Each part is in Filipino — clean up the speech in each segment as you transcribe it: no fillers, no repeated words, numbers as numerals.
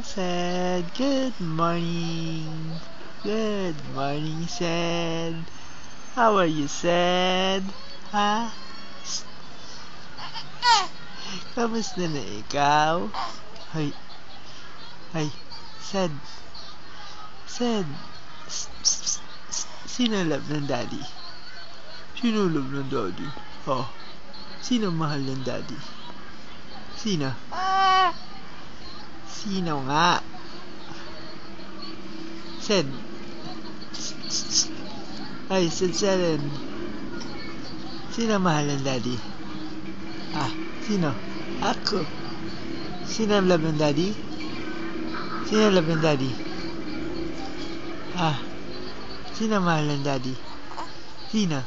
Said, good morning. Good morning, Said. How are you, Said? Ha? Kamusta na ikaw? Hay, hay, Said. Said. Sino love ng daddy? Sino love ng daddy? Oh, sino mahal ng daddy? Sino? Sino nga? Said. Ay, Said. Sino mahal ng daddy? Ah, sino? Ako. Sino love ng daddy? Sino love ng daddy? Ah, sino mahal ng daddy? Sino?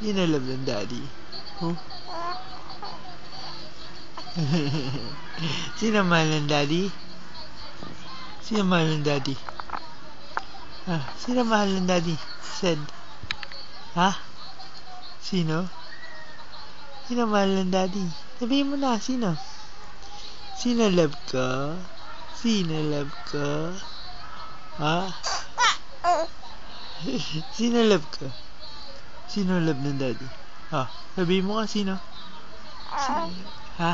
Sino love ng daddy? Huh? Sino mahal ng daddy? Sino mahal ng daddy? Ah, sino mahal ng daddy? Said. Ha? Sino? Sino mahal ng daddy? Sabihin mo na, sino? Sino love ka? Sino love ka? Ha? Sino love ka? Sino love ng daddy? Ha? Sabihin mo ka, sino? Ha?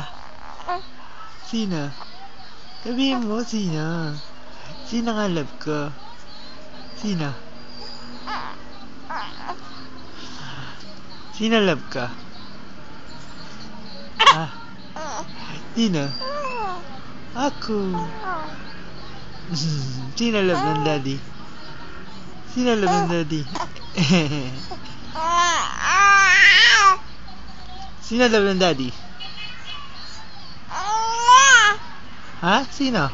Sino? Sabihin mo, sino? Sino nga love ka? Sino? Sino love ka? Ah, sino? Ako. Sino love ng daddy? Sino love ng daddy? Sino love ng daddy? Ha? Sino?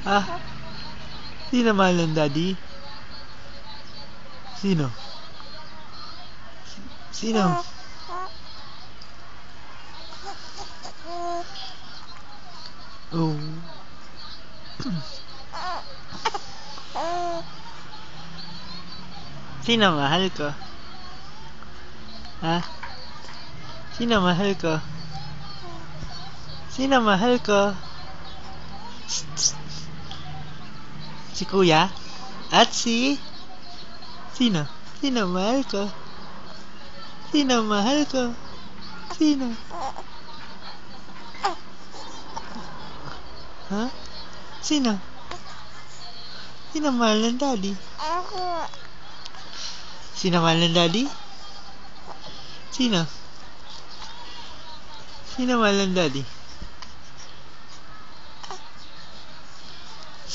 Ha? Sino mahal ng daddy? Sino? Sino? Oh. Sino mahal ko? Ha? Sino mahal ko? Sino mahal ko? Si Kuya? At si? Sino? Sino mahal ko? Sino mahal ko? Sino? Ha? Sino? Sino mahal ng daddy? Sino mahal ng daddy? Sino? Sino mahal ng daddy?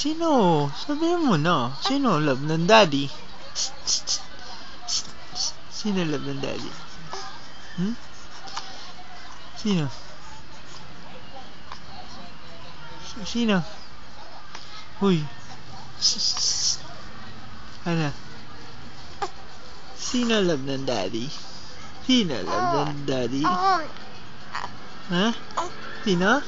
Sino? Sabihin mo na. Sino love ng daddy? Sino love ng daddy? Hmm? Sino? Sino? Huy. Ano? Sino love ng daddy? Sino love ng daddy? Ha? Sino?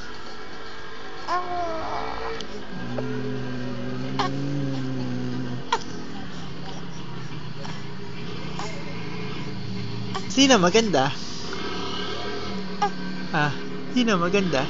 Sino maganda? Ah, sino maganda?